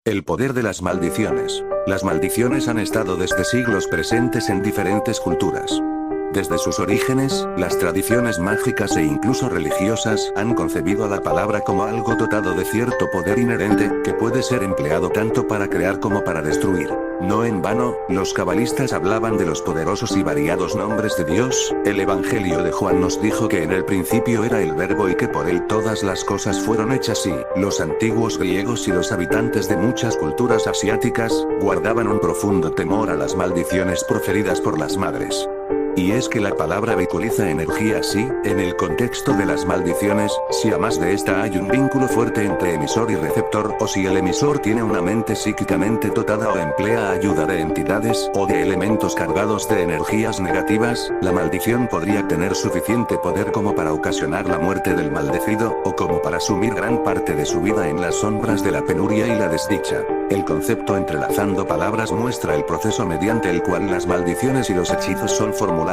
El poder de las maldiciones. Las maldiciones han estado desde siglos presentes en diferentes culturas. Desde sus orígenes, las tradiciones mágicas e incluso religiosas han concebido a la palabra como algo dotado de cierto poder inherente, que puede ser empleado tanto para crear como para destruir. No en vano, los cabalistas hablaban de los poderosos y variados nombres de Dios. El Evangelio de Juan nos dijo que en el principio era el Verbo y que por él todas las cosas fueron hechas y los antiguos griegos y los habitantes de muchas culturas asiáticas, guardaban un profundo temor a las maldiciones proferidas por las madres. Y es que la palabra vehiculiza energía así, en el contexto de las maldiciones, si a más de esta hay un vínculo fuerte entre emisor y receptor, o si el emisor tiene una mente psíquicamente dotada o emplea ayuda de entidades o de elementos cargados de energías negativas, la maldición podría tener suficiente poder como para ocasionar la muerte del maldecido, o como para sumir gran parte de su vida en las sombras de la penuria y la desdicha. El concepto entrelazando palabras muestra el proceso mediante el cual las maldiciones y los hechizos son formulados.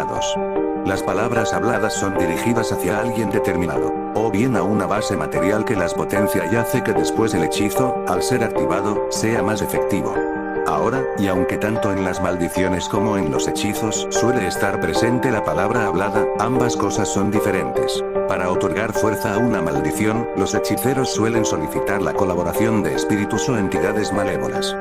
Las palabras habladas son dirigidas hacia alguien determinado, o bien a una base material que las potencia y hace que después el hechizo, al ser activado, sea más efectivo. Ahora, y aunque tanto en las maldiciones como en los hechizos suele estar presente la palabra hablada, ambas cosas son diferentes. Para otorgar fuerza a una maldición, los hechiceros suelen solicitar la colaboración de espíritus o entidades malévolas.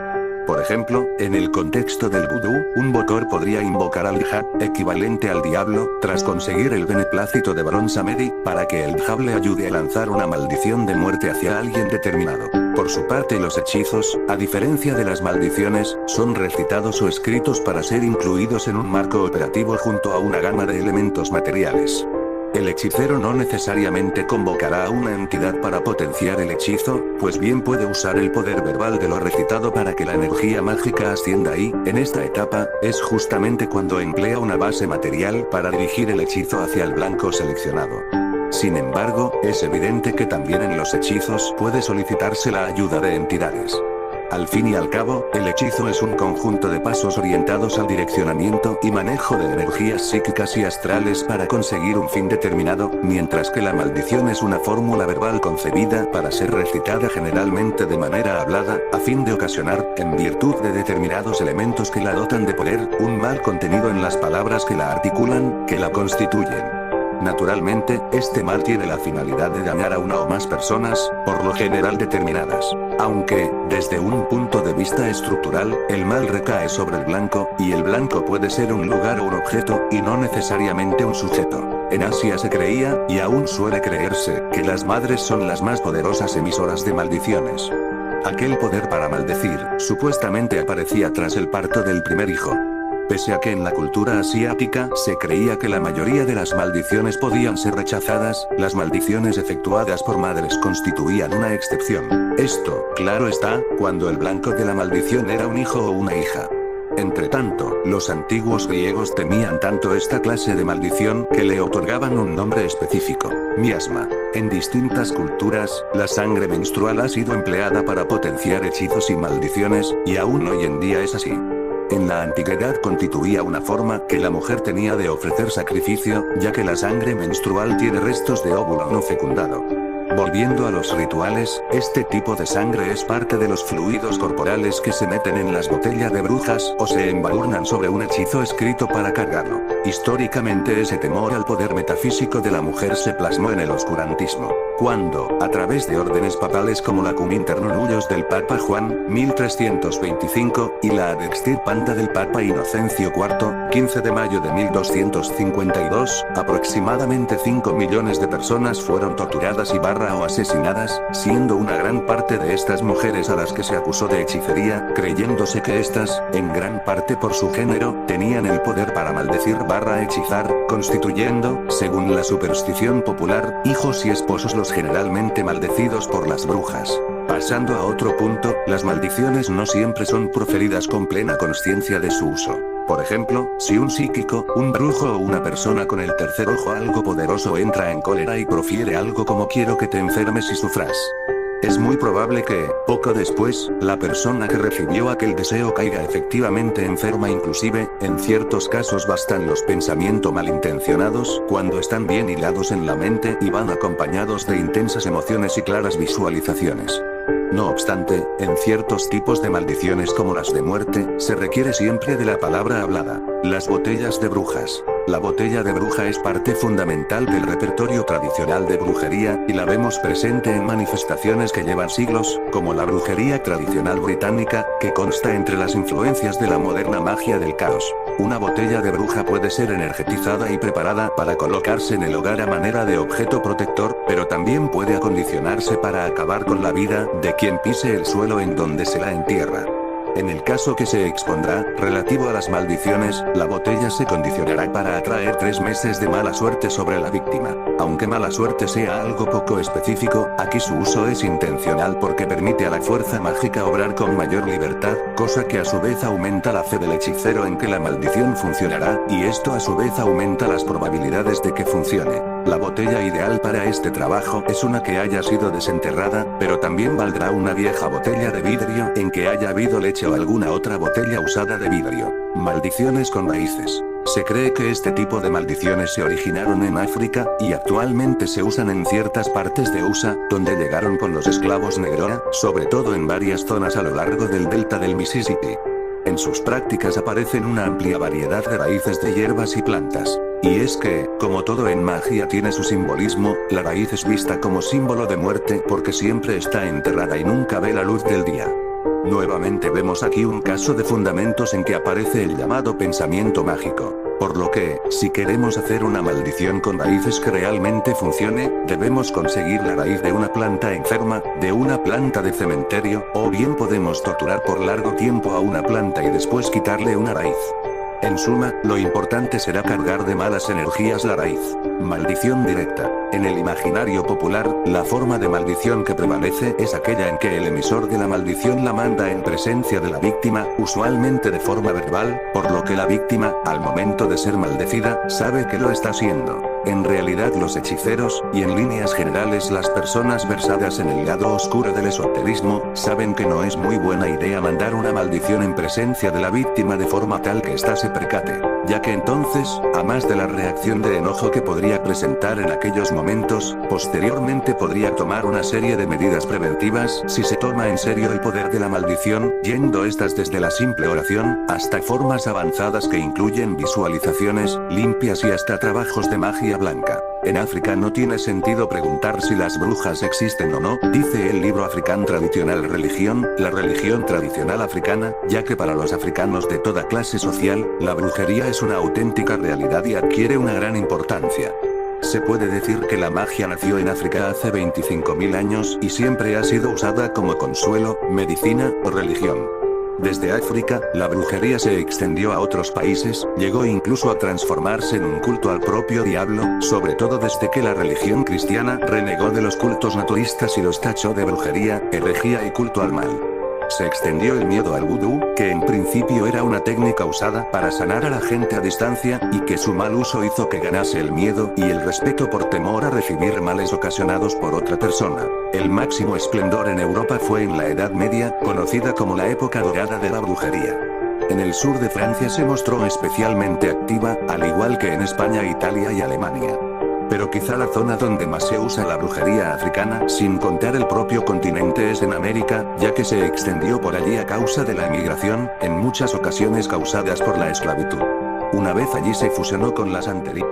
Por ejemplo, en el contexto del vudú, un votor podría invocar al Ija, equivalente al diablo, tras conseguir el beneplácito de Baron Samedi, para que el Djab le ayude a lanzar una maldición de muerte hacia alguien determinado. Por su parte, los hechizos, a diferencia de las maldiciones, son recitados o escritos para ser incluidos en un marco operativo junto a una gama de elementos materiales. El hechicero no necesariamente convocará a una entidad para potenciar el hechizo, pues bien puede usar el poder verbal de lo recitado para que la energía mágica ascienda y, en esta etapa, es justamente cuando emplea una base material para dirigir el hechizo hacia el blanco seleccionado. Sin embargo, es evidente que también en los hechizos puede solicitarse la ayuda de entidades. Al fin y al cabo, el hechizo es un conjunto de pasos orientados al direccionamiento y manejo de energías psíquicas y astrales para conseguir un fin determinado, mientras que la maldición es una fórmula verbal concebida para ser recitada generalmente de manera hablada, a fin de ocasionar, en virtud de determinados elementos que la dotan de poder, un mal contenido en las palabras que la articulan, que la constituyen. Naturalmente, este mal tiene la finalidad de dañar a una o más personas, por lo general determinadas. Aunque, desde un punto de vista estructural, el mal recae sobre el blanco, y el blanco puede ser un lugar o un objeto, y no necesariamente un sujeto. En Asia se creía, y aún suele creerse, que las madres son las más poderosas emisoras de maldiciones. Aquel poder para maldecir, supuestamente aparecía tras el parto del primer hijo. Pese a que en la cultura asiática se creía que la mayoría de las maldiciones podían ser rechazadas, las maldiciones efectuadas por madres constituían una excepción. Esto, claro está, cuando el blanco de la maldición era un hijo o una hija. Entretanto, los antiguos griegos temían tanto esta clase de maldición que le otorgaban un nombre específico: miasma. En distintas culturas, la sangre menstrual ha sido empleada para potenciar hechizos y maldiciones, y aún hoy en día es así. En la antigüedad constituía una forma que la mujer tenía de ofrecer sacrificio, ya que la sangre menstrual tiene restos de óvulo no fecundado. Volviendo a los rituales, este tipo de sangre es parte de los fluidos corporales que se meten en las botellas de brujas o se embadurnan sobre un hechizo escrito para cargarlo. Históricamente ese temor al poder metafísico de la mujer se plasmó en el oscurantismo, cuando, a través de órdenes papales como la Cum Inter Nullius del Papa Juan, 1325, y la Ad Extirpanda del Papa Inocencio IV, 15 de mayo de 1252, aproximadamente 5 millones de personas fueron torturadas y o asesinadas, siendo una gran parte de estas mujeres a las que se acusó de hechicería, creyéndose que estas, en gran parte por su género, tenían el poder para maldecir hechizar, constituyendo, según la superstición popular, hijos y esposos los generalmente maldecidos por las brujas. Pasando a otro punto, las maldiciones no siempre son proferidas con plena consciencia de su uso. Por ejemplo, si un psíquico, un brujo o una persona con el tercer ojo algo poderoso entra en cólera y profiere algo como "quiero que te enfermes y sufras", es muy probable que, poco después, la persona que recibió aquel deseo caiga efectivamente enferma. Inclusive, en ciertos casos bastan los pensamientos malintencionados, cuando están bien hilados en la mente y van acompañados de intensas emociones y claras visualizaciones. No obstante, en ciertos tipos de maldiciones como las de muerte, se requiere siempre de la palabra hablada. Las botellas de brujas. La botella de bruja es parte fundamental del repertorio tradicional de brujería, y la vemos presente en manifestaciones que llevan siglos, como la brujería tradicional británica, que consta entre las influencias de la moderna magia del caos. Una botella de bruja puede ser energetizada y preparada para colocarse en el hogar a manera de objeto protector, pero también puede acondicionarse para acabar con la vida de quien pise el suelo en donde se la entierra. En el caso que se expondrá, relativo a las maldiciones, la botella se condicionará para atraer 3 meses de mala suerte sobre la víctima. Aunque mala suerte sea algo poco específico, aquí su uso es intencional porque permite a la fuerza mágica obrar con mayor libertad, cosa que a su vez aumenta la fe del hechicero en que la maldición funcionará, y esto a su vez aumenta las probabilidades de que funcione. La botella ideal para este trabajo es una que haya sido desenterrada, pero también valdrá una vieja botella de vidrio en que haya habido leche o alguna otra botella usada de vidrio. Maldiciones con raíces. Se cree que este tipo de maldiciones se originaron en África, y actualmente se usan en ciertas partes de USA, donde llegaron con los esclavos negros, sobre todo en varias zonas a lo largo del delta del Mississippi. En sus prácticas aparecen una amplia variedad de raíces de hierbas y plantas. Y es que, como todo en magia tiene su simbolismo, la raíz es vista como símbolo de muerte porque siempre está enterrada y nunca ve la luz del día. Nuevamente vemos aquí un caso de fundamentos en que aparece el llamado pensamiento mágico. Por lo que, si queremos hacer una maldición con raíces que realmente funcione, debemos conseguir la raíz de una planta enferma, de una planta de cementerio, o bien podemos torturar por largo tiempo a una planta y después quitarle una raíz. En suma, lo importante será cargar de malas energías la raíz. Maldición directa. En el imaginario popular, la forma de maldición que prevalece es aquella en que el emisor de la maldición la manda en presencia de la víctima, usualmente de forma verbal, por lo que la víctima, al momento de ser maldecida, sabe que lo está haciendo. En realidad los hechiceros, y en líneas generales las personas versadas en el lado oscuro del esoterismo, saben que no es muy buena idea mandar una maldición en presencia de la víctima de forma tal que ésta se percate, ya que entonces, a más de la reacción de enojo que podría presentar en aquellos momentos, posteriormente podría tomar una serie de medidas preventivas si se toma en serio el poder de la maldición, yendo estas desde la simple oración, hasta formas avanzadas que incluyen visualizaciones, limpias y hasta trabajos de magia blanca. En África no tiene sentido preguntar si las brujas existen o no, dice el libro African Traditional Religion, la religión tradicional africana, ya que para los africanos de toda clase social, la brujería es una auténtica realidad y adquiere una gran importancia. Se puede decir que la magia nació en África hace 25.000 años y siempre ha sido usada como consuelo, medicina o religión. Desde África, la brujería se extendió a otros países, llegó incluso a transformarse en un culto al propio diablo, sobre todo desde que la religión cristiana renegó de los cultos naturistas y los tachó de brujería, herejía y culto al mal. Se extendió el miedo al vudú, que en principio era una técnica usada para sanar a la gente a distancia, y que su mal uso hizo que ganase el miedo y el respeto por temor a recibir males ocasionados por otra persona. El máximo esplendor en Europa fue en la Edad Media, conocida como la época dorada de la brujería. En el sur de Francia se mostró especialmente activa, al igual que en España, Italia y Alemania. Pero quizá la zona donde más se usa la brujería africana, sin contar el propio continente, es en América, ya que se extendió por allí a causa de la emigración, en muchas ocasiones causadas por la esclavitud. Una vez allí se fusionó con la santería.